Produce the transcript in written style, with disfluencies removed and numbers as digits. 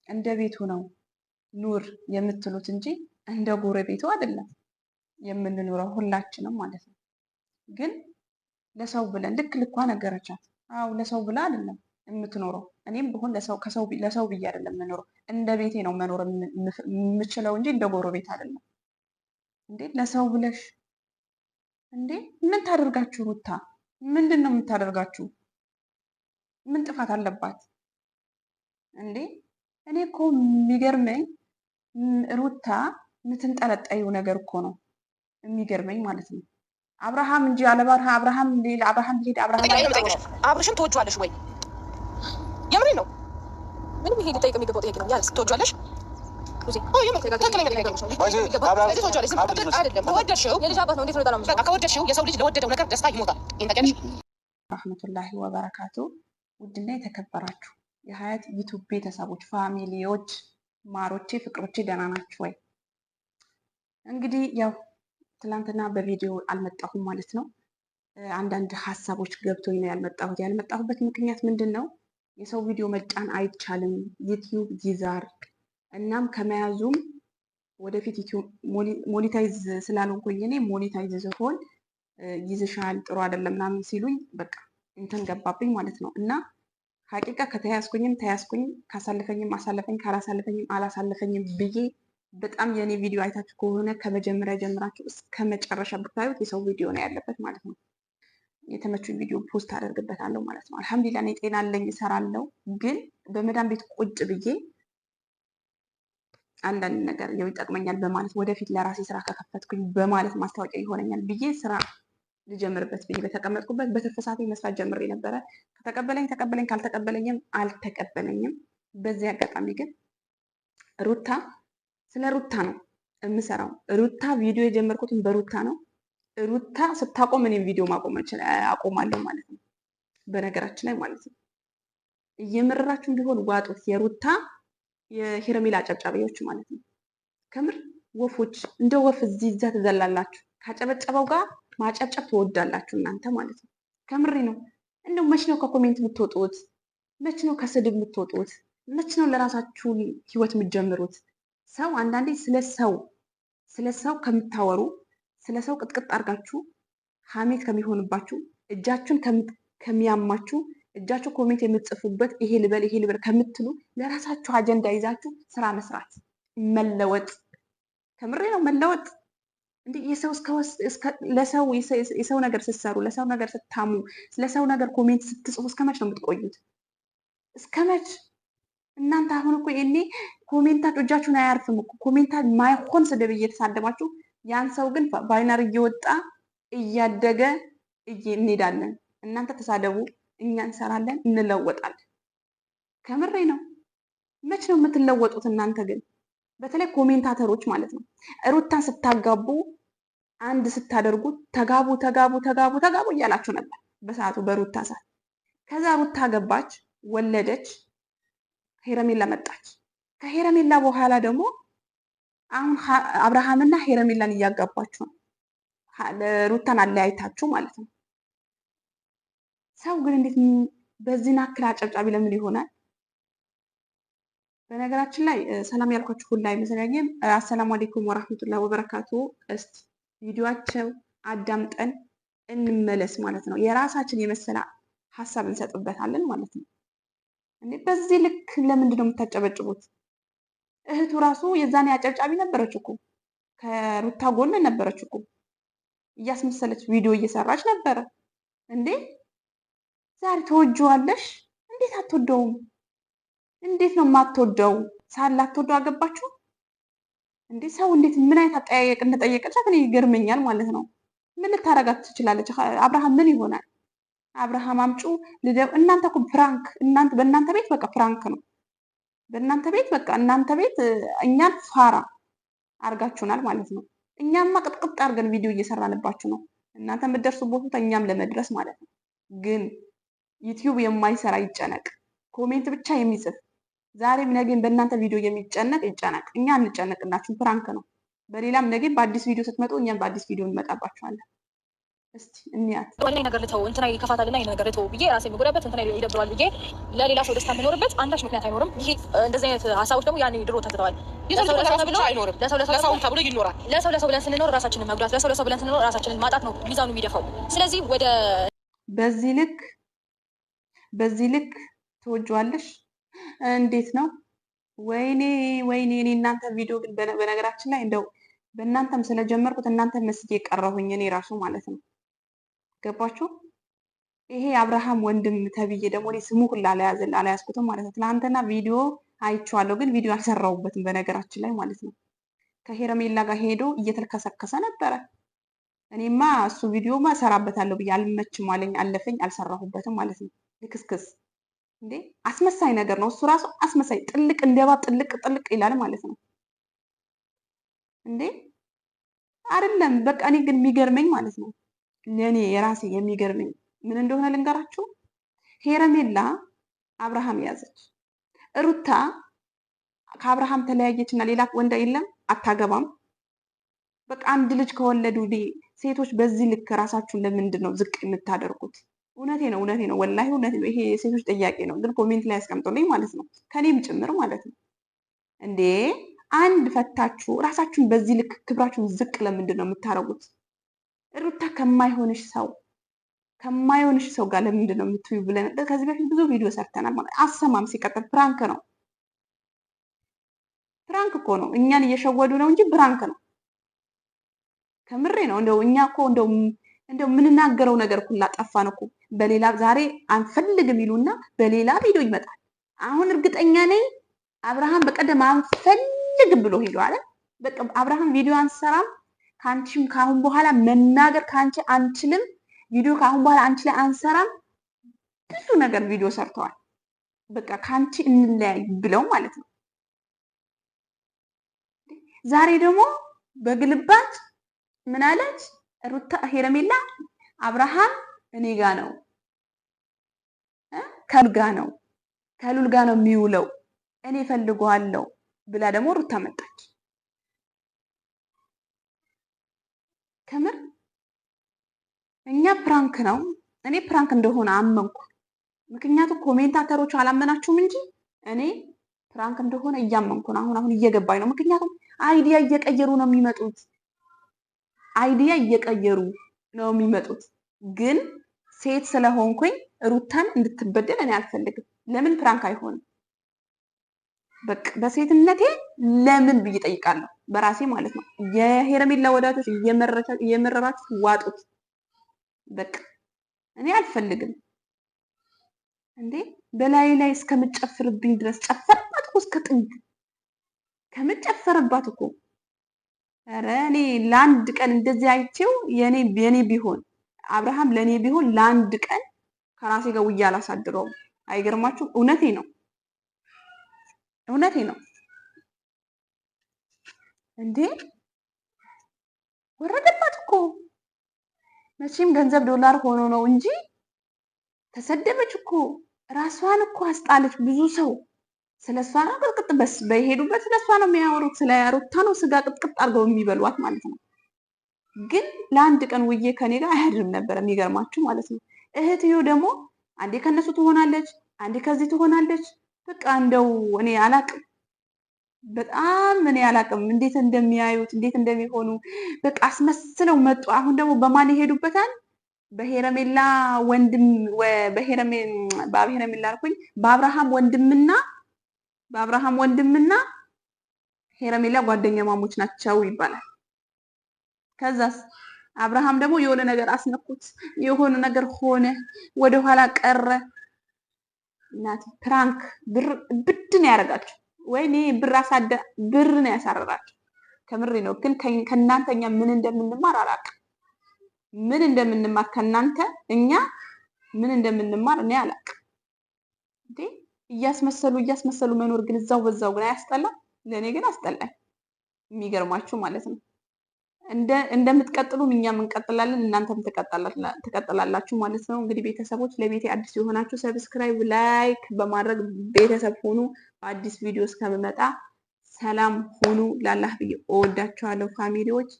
እንደ ቤቱ ነው ኑር የምትሉት እንጂ እንደ ጎረቤቱ አይደለም የምንኖረው ሁላችንም ማለት ነው። ግን ለሰው ብለን ልክ ልኳ ነገረቻት። አዎ ለሰው ብላ አይደለም የምትኖረው። እኔም ብሆን ለሰው ብዬ አይደለም የምኖረው፣ እንደ ቤቴ ነው መኖር የምችለው እንጂ እንደ ጎረቤት አይደለም። እንዴ ለሰው ብለሽ እንዴ ምን ታደርጋችሁ? ሩታ ምንድን ነው የምታደርጋችሁ? ምን ጥፋት አለባት እንዴ? እኔ እኮ የሚገርመኝ ሩታ የምትንጠለጠዩ ነገር እኮ ነው የሚገርመኝ ማለት ነው። አብርሃም እንጂ አለባርሃ አብርሃም ቢሄድ አብርሽም ትወጂዋለሽ ወይ? የምሬን ነው። ምንም ይሄ ሊጠይቅ የሚገባው ጥያቄ ነው። ያስ ትወጂዋለሽ? ከወደድሽው የሰው ልጅ ለወደደው ነገር ደስታ ይሞታል። ረህመቱላሂ ወበረካቱ። ውድና የተከበራችሁ የሀያት ዩቱብ ቤተሰቦች፣ ፋሚሊዎች፣ ማሮቼ፣ ፍቅሮቼ ደህና ናችሁ ወይ? እንግዲህ ያው ትላንትና በቪዲዮ አልመጣሁም ማለት ነው። አንዳንድ ሀሳቦች ገብቶኝ ነው ያልመጣሁት። ያልመጣሁበት ምክንያት ምንድን ነው? የሰው ቪዲዮ መጫን አይቻልም፣ ዩቲዩብ ይዛር። እናም ከመያዙም ወደፊት ዩቲዩብ ሞኔታይዝ ስላልሆንኩኝ እኔ ሞኔታይዝ ስሆን ይዝሻል ጥሩ አይደለም ምናምን ሲሉኝ በቃ እንትን ገባብኝ ማለት ነው። እና ሀቂቃ ከተያዝኩኝም ተያዝኩኝ፣ ካሳለፈኝም አሳለፈኝ፣ ካላሳለፈኝም አላሳለፈኝም ብዬ በጣም የእኔ ቪዲዮ አይታችሁ ከሆነ ከመጀመሪያ ጀምራችሁ እስከ መጨረሻ ብታዩት የሰው ቪዲዮ ነው ያለበት ማለት ነው። የተመቹኝ ቪዲዮ ፖስት አደርግበታለሁ ማለት ነው። አልሐምዱሊላህ እኔ ጤና አለኝ እሰራለሁ። ግን በመዳን ቤት ቁጭ ብዬ አንዳንድ ነገር ያው ይጠቅመኛል በማለት ወደፊት ለራሴ ስራ ከከፈትኩኝ በማለት ማስታወቂያ ይሆነኛል ብዬ ስራ ልጀምርበት ብዬ በተቀመጥኩበት በትርፍ ሰዓቴ መስራት ጀምሬ ነበረ። ከተቀበለኝ ተቀበለኝ፣ ካልተቀበለኝም አልተቀበለኝም። በዚህ አጋጣሚ ግን ሩታ ስለ ሩታ ነው የምሰራው። ሩታ ቪዲዮ የጀመርኩትን በሩታ ነው። ሩታ ስታቆም እኔም ቪዲዮ አቆማለሁ ማለት ነው። በነገራችን ላይ ማለት ነው እየመረራችሁ ቢሆን ዋጡት። የሩታ የሄረሜላ አጨብጫቢዎች ማለት ነው። ከምር ወፎች እንደ ወፍ እዚህ እዛ ትዘላላችሁ። ካጨበጨበው ጋር ማጨብጨብ ትወዳላችሁ እናንተ ማለት ነው። ከምሬ ነው። እንደው መች ነው ከኮሜንት የምትወጡት? መች ነው ከስድብ የምትወጡት? መች ነው ለራሳችሁ ህይወት የምትጀምሩት? ሰው አንዳንዴ ስለ ሰው ከምታወሩ ስለ ሰው ቅጥቅጥ አድርጋችሁ ሀሜት ከሚሆንባችሁ እጃችሁን ከሚያማችሁ እጃችሁ ኮሜንት የምትጽፉበት ይሄ ልበል ከምትሉ ለራሳችሁ አጀንዳ ይዛችሁ ስራ መስራት፣ መለወጥ። ከምሬ ነው መለወጥ። እንዴ የሰው ነገር ስትሰሩ፣ ለሰው ነገር ስታሙ፣ ለሰው ነገር ኮሜንት ስትጽፉ እስከመች ነው የምትቆዩት? እስከመች? እናንተ አሁን እኮ እኔ ኮሜንታችሁ እጃችሁን አያርፍም እኮ ኮሜንታ ማይሆን ስድብ እየተሳደባችሁ ያን ሰው ግን ባይነር እየወጣ እያደገ እንሄዳለን። እናንተ ተሳደቡ፣ እኛ እንሰራለን፣ እንለወጣለን። ከምሬ ነው። መች ነው የምትለወጡት እናንተ ግን? በተለይ ኮሜንታተሮች ማለት ነው። ሩታን ስታጋቡ አንድ ስታደርጉ ተጋቡ ተጋቡ ተጋቡ ተጋቡ እያላችሁ ነበር በሰዓቱ በሩታ ሰዓት። ከዛ ሩታ ገባች፣ ወለደች፣ ሄረሜላ መጣች። ከሄረሜላ በኋላ ደግሞ አሁን አብርሃምና ሄረሜላን እያጋባችሁ ነው። ሩታን አለያይታችሁ ማለት ነው። ሰው ግን እንዴት በዚህ ናክል አጨብጫቢ ለምን ይሆናል? በነገራችን ላይ ሰላም ያልኳችሁ ሁላ አይመስለኝም። አሰላሙ አለይኩም ወራህመቱላሂ ወበረካቱ። እስቲ ቪዲዮአቸው አዳምጠን እንመለስ ማለት ነው። የራሳችን የመሰለ ሀሳብ እንሰጥበታለን ማለት ነው። እንዴ በዚህ ልክ ለምንድን ነው የምታጨበጭቡት? እህቱ ራሱ የዛኔ አጨብጫቢ ነበረች እኮ፣ ከሩታ ጎን ነበረች እኮ፣ እያስመሰለች ቪዲዮ እየሰራች ነበረ። እንዴ ዛሬ ተወጂዋለሽ? እንዴት አትወደውም? እንዴት ነው የማትወደው? ሳላትወደው አገባችሁ እንዴ? ሰው እንዴት ምን አይነት አጠያየቅ እንደጠየቀቻት እኔ ይገርመኛል ማለት ነው። ምን ልታረጋት ትችላለች? አብርሃም ምን ይሆናል? አብርሃም አምጩ ልደው። እናንተ እኮ ፕራንክ፣ በእናንተ ቤት በቃ ፕራንክ ነው። በእናንተ ቤት በቃ እናንተ ቤት እኛን ፋራ አርጋችሁናል ማለት ነው። እኛማ ቅጥቅጥ አድርገን ቪዲዮ እየሰራንባችሁ ነው። እናንተ የምትደርሱበት ቦታ እኛም ለመድረስ ማለት ነው። ግን ዩቲዩብ የማይሰራ ይጨነቅ፣ ኮሜንት ብቻ የሚጽፍ ዛሬም ነገም በእናንተ ቪዲዮ የሚጨነቅ ይጨነቅ። እኛ አንጨነቅላችሁም፣ ፕራንክ ነው። በሌላም ነገም በአዲስ ቪዲዮ ስትመጡ እኛም በአዲስ ቪዲዮ እንመጣባችኋለን። እስቲ እንያት ወላሂ ነገር ልተው እንትና ይከፋታልና ይሄን ነገር ልተው ብዬ ራሴ የምጎዳበት እንትና ይደብረዋል ብዬ ለሌላ ሰው ደስታ የምኖርበት አንዳች ምክንያት አይኖርም። ይሄ እንደዚህ አይነት ሀሳቦች ደግሞ ያኔ ድሮ ተትተዋል። ለሰው ብለን ስንኖር ራሳችንን መጉዳት፣ ለሰው ብለን ስንኖር ራሳችንን ማጣት ነው ሚዛኑ የሚደፋው። ስለዚህ ወደ በዚህ ልክ ትወጂዋለሽ? እንዴት ነው? ወይኔ እኔ እናንተ ቪዲዮ ግን በነገራችን ላይ እንደው በእናንተም ስለጀመርኩት እናንተ መስዬ ቀረሁኝ እኔ ራሱ ማለት ነው። ገባችሁ? ይሄ አብርሃም ወንድም ተብዬ ደግሞ እኔ ስሙ ሁላ አልያዝኩትም ማለት ነው። ትናንትና ቪዲዮ አይቼዋለሁ፣ ግን ቪዲዮ አልሰራሁበትም በነገራችን ላይ ማለት ነው። ከሄረሜላ ጋር ሄዶ እየተልከሰከሰ ነበረ። እኔማ እሱ ቪዲዮማ እሰራበታለሁ ብዬ አልመችም አለኝ፣ አለፈኝ፣ አልሰራሁበትም ማለት ነው። ልክስክስ እንዴ! አስመሳይ ነገር ነው እሱ ራሱ አስመሳይ፣ ጥልቅ እንደባ ጥልቅ ይላል ማለት ነው። እንዴ አይደለም በቃ እኔ ግን የሚገርመኝ ማለት ነው ለእኔ የራሴ የሚገርመኝ ምን እንደሆነ ልንገራችሁ። ሄረሜላ አብርሃም ያዘች፣ ሩታ ከአብርሃም ተለያየች እና ሌላ ወንድ የለም አታገባም። በቃ አንድ ልጅ ከወለዱ ሴቶች በዚህ ልክ ራሳችሁን ለምንድን ነው ዝቅ የምታደርጉት? እውነቴ ነው ወላሂ እውነቴ ነው። ይሄ የሴቶች ጥያቄ ነው፣ ግን ኮሜንት ላይ ያስቀምጡልኝ ማለት ነው፣ ከኔም ጭምር ማለት ነው። እንዴ አንድ ፈታችሁ ራሳችሁን በዚህ ልክ ክብራችሁን ዝቅ ለምንድን ነው የምታረጉት? ሩታ ከማይሆንሽ ሰው ጋር ለምንድን ነው የምትዩ ብለን ከዚህ በፊት ብዙ ቪዲዮ ሰርተናል ማለት አሰማም። ሲቀጥል ፕራንክ ነው፣ ፕራንክ እኮ ነው። እኛን እየሸወዱ ነው እንጂ ፕራንክ ነው። ከምሬ ነው። እንደው እኛ እኮ እንደው የምንናገረው ነገር ሁላ ጠፋን እኮ። በሌላ ዛሬ አንፈልግም ይሉና በሌላ ቪዲዮ ይመጣል። አሁን እርግጠኛ ነኝ አብርሃም በቀደም አንፈልግም ብሎ ሄዶ አለ። በቃ አብርሃም ቪዲዮ አንሰራም ከአንቺም ካሁን በኋላ መናገር ከአንቺ አንችልም፣ ቪዲዮ ካሁን በኋላ አንቺ ላይ አንሰራም፣ ብዙ ነገር ቪዲዮ ሰርተዋል። በቃ ከአንቺ እንለያይ ብለው ማለት ነው። ዛሬ ደግሞ በግልባጭ ምን አለች ሩታ? ሄረሜላ አብርሃም እኔ ጋ ነው ከሉል ጋ ነው የሚውለው እኔ ፈልገዋለሁ ብላ ደግሞ ሩታ መጣች። ከምር እኛ ፕራንክ ነው፣ እኔ ፕራንክ እንደሆነ አመንኩ። ምክንያቱም ኮሜንታተሮቹ አላመናችሁም እንጂ እኔ ፕራንክ እንደሆነ እያመንኩ ነው። አሁን እየገባኝ ነው። ምክንያቱም አይዲያ እየቀየሩ ነው የሚመጡት። ግን ሴት ስለሆንኩኝ ሩታን እንድትበደል እኔ አልፈልግም። ለምን ፕራንክ አይሆንም? በቃ በሴትነቴ ለምን ብዬ ጠይቃለሁ፣ በራሴ ማለት ነው። የሄረሜላ ወዳጆች እየመረራችሁ ዋጡት። በቃ እኔ አልፈልግም። እንዴ በላይ ላይ እስከምጨፍርብኝ ድረስ ጨፈረባት እኮ እስከ ጥግ ከምጨፈረባት እኮ። ኧረ እኔ ለአንድ ቀን እንደዚህ አይቼው የኔ ቢሆን አብርሃም ለኔ ቢሆን ለአንድ ቀን ከራሴ ጋር ውዬ አላሳድረውም። አይገርማችሁም? እውነቴ ነው። እንዴ ወረደባት እኮ መቼም ገንዘብ ዶላር ሆኖ ነው እንጂ ተሰደበች እኮ። ራሷን እኮ አስጣለች። ብዙ ሰው ስለሷ ነው ቅጥቅጥ በሄዱበት ስለሷ ነው የሚያወሩት። ስለ ሩታ ነው ስጋ ቅጥቅጥ አድርገው የሚበሏት ማለት ነው። ግን ለአንድ ቀን ውዬ ከኔ ጋር አያድርም ነበር። የሚገርማችሁ ማለት ነው። እህትዮ ደግሞ አንዴ ከነሱ ትሆናለች፣ አንዴ ከዚህ ትሆናለች። በቃ እንደው እኔ አላቅም፣ በጣም እኔ አላቅም እንዴት እንደሚያዩት እንዴት እንደሚሆኑ። በቃ አስመስለው መጡ። አሁን ደግሞ በማን ይሄዱበታል? በሄረሜላ ወንድም በሄረሜላ አልኩኝ፣ በአብርሃም ወንድምና ሄረሜላ ጓደኛ ማሞች ናቸው ይባላል። ከዛስ አብርሃም ደግሞ የሆነ ነገር አስነኩት፣ የሆነ ነገር ሆነ፣ ወደኋላ ቀረ። እናት ፕራንክ ብድ ነው ያደረጋችሁ። ወይኔ ብር ነው ያሳረራችሁ። ከምሬ ነው። ግን ከእናንተኛ ምን እንደምንማር አላውቅም። ምን እንደምንማር ከእናንተ እኛ ምን እንደምንማር እኔ አላውቅም። እንዴ እያስመሰሉ መኖር ግን እዛው በዛው ግን አያስጠላም? ለእኔ ግን አስጠላኝ። የሚገርማችሁ ማለት ነው። እንደምትቀጥሉም እኛም እንቀጥላለን፣ እናንተም ትቀጥላላችሁ ማለት ነው። እንግዲህ ቤተሰቦች ለቤቴ አዲስ የሆናችሁ ሰብስክራይብ፣ ላይክ በማድረግ ቤተሰብ ሁኑ። በአዲስ ቪዲዮ እስከምመጣ ሰላም ሁኑ። ላላህ ብዬ እወዳችኋለሁ ፋሚሊዎች።